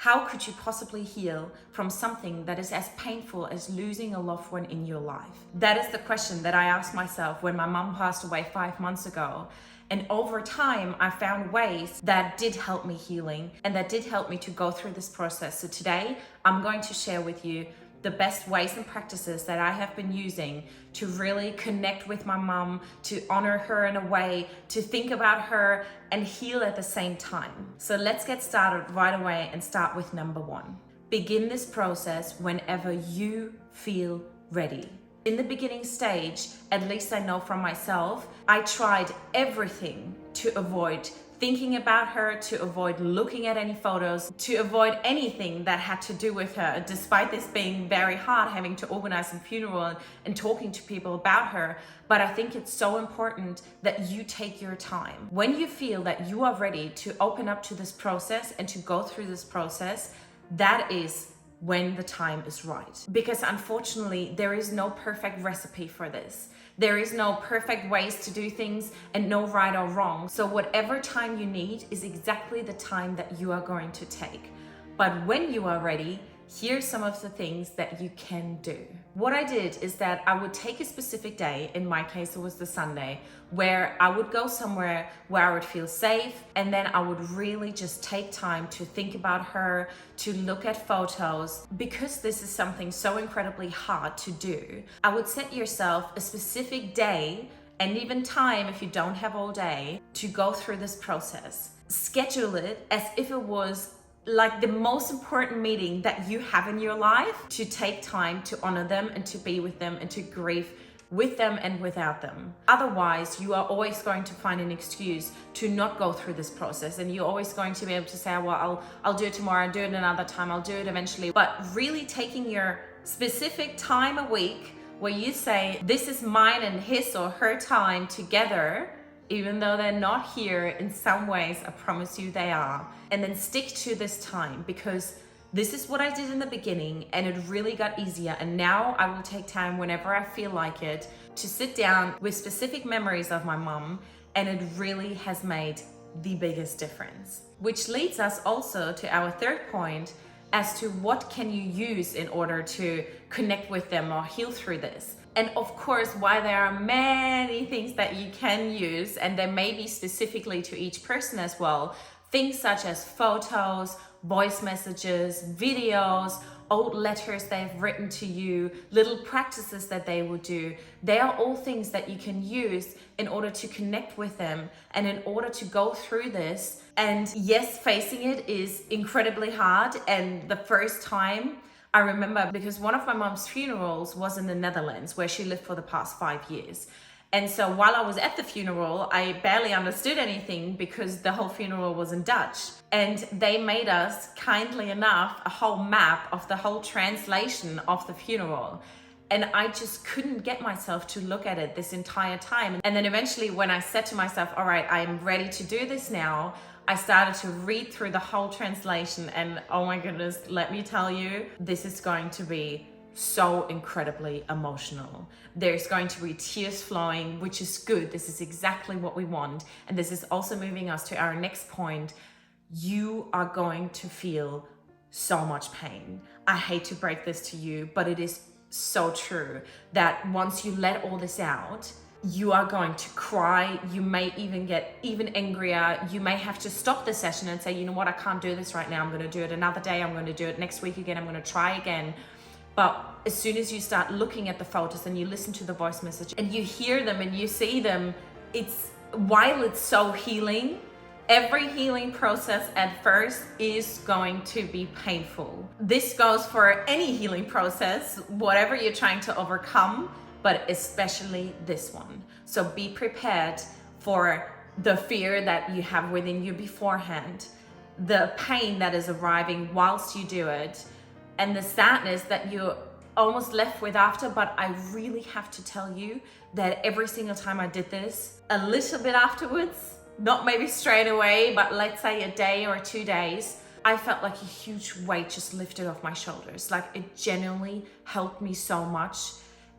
How could you possibly heal from something that is as painful as losing a loved one in your life? That is the question that I asked myself when my mom passed away 5 months ago. And over time, I found ways that did help me healing and that did help me to go through this process. So today, I'm going to share with you the best ways and practices that I have been using to really connect with my mom, to honor her in a way, to think about her and heal at the same time. So let's get started right away and start with number 1. Begin this process whenever you feel ready. In the beginning stage, at least I know from myself, I tried everything to avoid thinking about her, to avoid looking at any photos, to avoid anything that had to do with her, despite this being very hard, having to organize a funeral and talking to people about her. But I think it's so important that you take your time. When you feel that you are ready to open up to this process and to go through this process, that is when the time is right. Because unfortunately, there is no perfect recipe for this. There is no perfect ways to do things and no right or wrong. So whatever time you need is exactly the time that you are going to take. But when you are ready, here's some of the things that you can do. What I did is that I would take a specific day, in my case it was the Sunday, where I would go somewhere where I would feel safe, and then I would really just take time to think about her, to look at photos. Because this is something so incredibly hard to do, I would set yourself a specific day and even time, if you don't have all day, to go through this process. Schedule it as if it was like the most important meeting that you have in your life, to take time to honor them and to be with them and to grieve with them and without them. Otherwise, you are always going to find an excuse to not go through this process, and you're always going to be able to say, well, I'll do it tomorrow, I'll do it another time, I'll do it eventually. But really taking your specific time a week where you say, this is mine and his or her time together, even though they're not here, in some ways, I promise you they are. And then stick to this time, because this is what I did in the beginning and it really got easier. And now I will take time whenever I feel like it to sit down with specific memories of my mom, and it really has made the biggest difference. Which leads us also to our third point as to what can you use in order to connect with them or heal through this. And of course, while there are many things that you can use, and there may be specifically to each person as well, things such as photos, voice messages, videos, old letters they've written to you, little practices that they will do, they are all things that you can use in order to connect with them and in order to go through this. And yes, facing it is incredibly hard. And the first time, I remember, because one of my mom's funerals was in the Netherlands, where she lived for the past 5 years. And so while I was at the funeral, I barely understood anything because the whole funeral was in Dutch. And they made us, kindly enough, a whole map of the whole translation of the funeral. And I just couldn't get myself to look at it this entire time. And then eventually, when I said to myself, all right, I'm ready to do this now, I started to read through the whole translation, and oh my goodness, let me tell you, this is going to be so incredibly emotional. There's going to be tears flowing, which is good. This is exactly what we want. And this is also moving us to our next point. You are going to feel so much pain. I hate to break this to you, but it is so true that once you let all this out, you are going to cry. You may even get even angrier. You may have to stop the session and say, you know what, I can't do this right now. I'm going to do it another day. I'm going to do it next week again. I'm going to try again. But as soon as you start looking at the photos and you listen to the voice message and you hear them and you see them, while it's so healing, every healing process at first is going to be painful. This goes for any healing process, whatever you're trying to overcome, but especially this one. So be prepared for the fear that you have within you beforehand, the pain that is arriving whilst you do it, and the sadness that you're almost left with after. But I really have to tell you that every single time I did this, a little bit afterwards, not maybe straight away, but let's say a day or 2 days, I felt like a huge weight just lifted off my shoulders. Like, it genuinely helped me so much.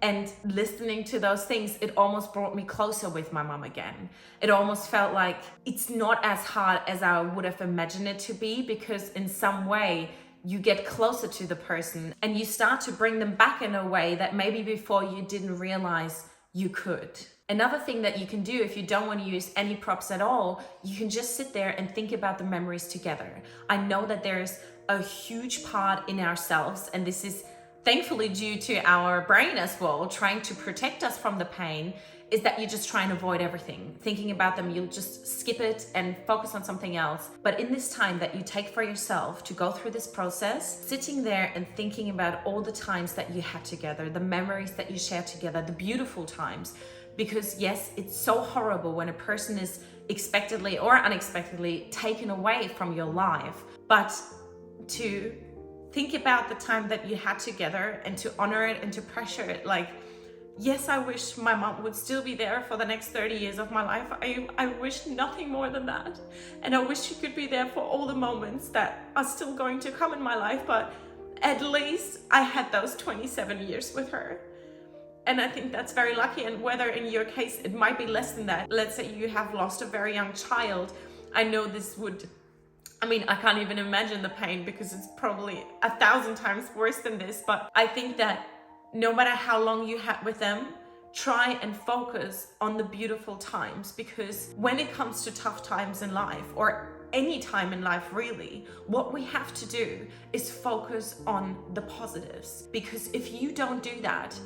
And listening to those things, it almost brought me closer with my mom again. It almost felt like it's not as hard as I would have imagined it to be, because in some way you get closer to the person and you start to bring them back in a way that maybe before you didn't realize you could. Another thing that you can do if you don't want to use any props at all, you can just sit there and think about the memories together. I know that there's a huge part in ourselves, and this is thankfully due to our brain as well, trying to protect us from the pain, is that you just try and avoid everything. Thinking about them, you'll just skip it and focus on something else. But in this time that you take for yourself to go through this process, sitting there and thinking about all the times that you had together, the memories that you shared together, the beautiful times. Because yes, it's so horrible when a person is expectedly or unexpectedly taken away from your life, but to think about the time that you had together and to honor it and to pressure it. Like, yes, I wish my mom would still be there for the next 30 years of my life. I wish nothing more than that. And I wish she could be there for all the moments that are still going to come in my life. But at least I had those 27 years with her. And I think that's very lucky. And whether in your case, it might be less than that. Let's say you have lost a very young child. I know this would, I can't even imagine the pain, because it's probably 1,000 times worse than this. But I think that no matter how long you had with them, try and focus on the beautiful times, because when it comes to tough times in life, or any time in life really, what we have to do is focus on the positives. Because if you don't do that,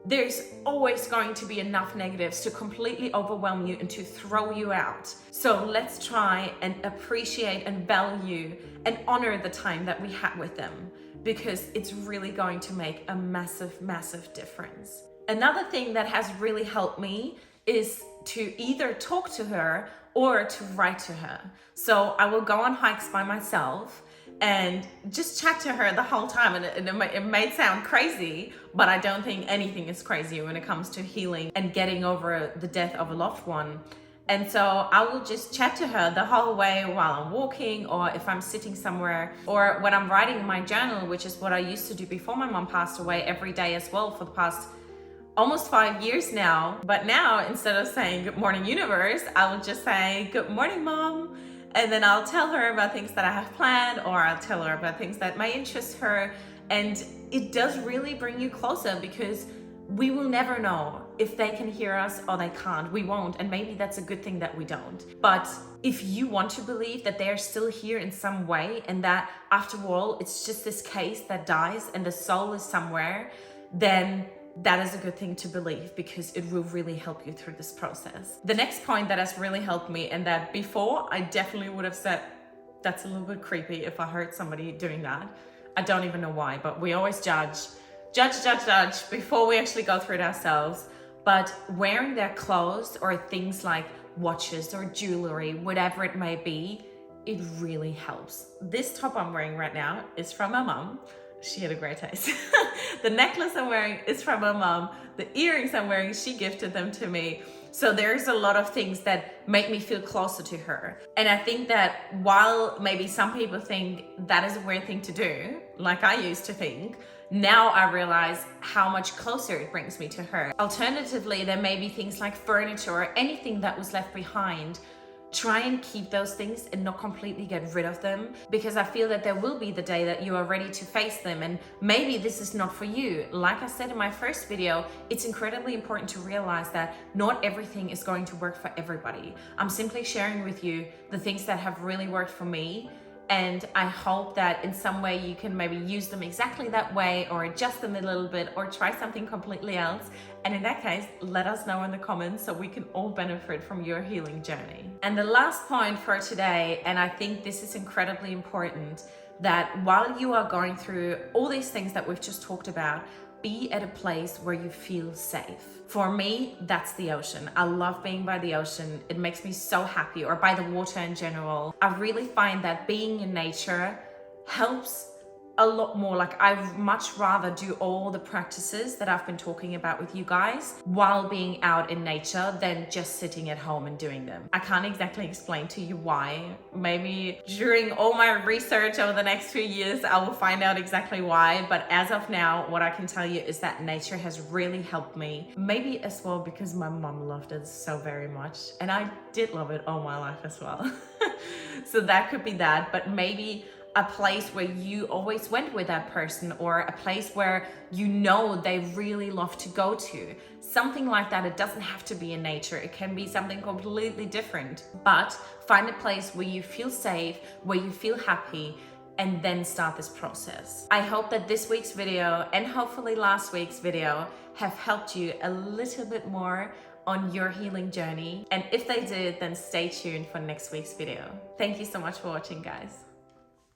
there's always going to be enough negatives to completely overwhelm you and to throw you out. So let's try and appreciate and value and honor the time that we had with them, because it's really going to make a massive, massive difference. Another thing that has really helped me is to either talk to her or to write to her. So I will go on hikes by myself and just chat to her the whole time. And it may sound crazy, but I don't think anything is crazy when it comes to healing and getting over the death of a loved one. And so I will just chat to her the whole way while I'm walking, or if I'm sitting somewhere, or when I'm writing in my journal, which is what I used to do before my mom passed away, every day as well for the past almost 5 years now. But now, instead of saying good morning universe, I will just say good morning mom. And then I'll tell her about things that I have planned, or I'll tell her about things that may interest her. And it does really bring you closer, because we will never know if they can hear us or they can't. We won't. And maybe that's a good thing that we don't. But if you want to believe that they're still here in some way, and that after all, it's just this case that dies and the soul is somewhere, then that is a good thing to believe, because it will really help you through this process. The next point that has really helped me, and that before I definitely would have said, that's a little bit creepy if I heard somebody doing that. I don't even know why, but we always judge before we actually go through it ourselves. But wearing their clothes or things like watches or jewelry, whatever it may be, it really helps. This top I'm wearing right now is from my mom. She had a great taste. The necklace I'm wearing is from my mom. The earrings I'm wearing, she gifted them to me. So there's a lot of things that make me feel closer to her. And I think that while maybe some people think that is a weird thing to do, like I used to think, now I realize how much closer it brings me to her. Alternatively, there may be things like furniture or anything that was left behind. Try and keep those things and not completely get rid of them, because I feel that there will be the day that you are ready to face them, and maybe this is not for you. Like I said in my first video, it's incredibly important to realize that not everything is going to work for everybody. I'm simply sharing with you the things that have really worked for me, and I hope that in some way you can maybe use them exactly that way, or adjust them a little bit, or try something completely else. And in that case, let us know in the comments so we can all benefit from your healing journey. And the last point for today, and I think this is incredibly important, that while you are going through all these things that we've just talked about, be at a place where you feel safe. For me, that's the ocean. I love being by the ocean. It makes me so happy, or by the water in general. I really find that being in nature helps a lot more. Like, I'd much rather do all the practices that I've been talking about with you guys while being out in nature than just sitting at home and doing them. I can't exactly explain to you why. Maybe during all my research over the next few years, I will find out exactly why. But as of now, what I can tell you is that nature has really helped me. Maybe as well because my mum loved it so very much. And I did love it all my life as well. So that could be that. But maybe a place where you always went with that person, or a place where you know they really love to go to. Something like that. It doesn't have to be in nature. It can be something completely different. But find a place where you feel safe, where you feel happy, and then start this process. I hope that this week's video and hopefully last week's video have helped you a little bit more on your healing journey. And if they did, then stay tuned for next week's video. Thank you so much for watching, guys.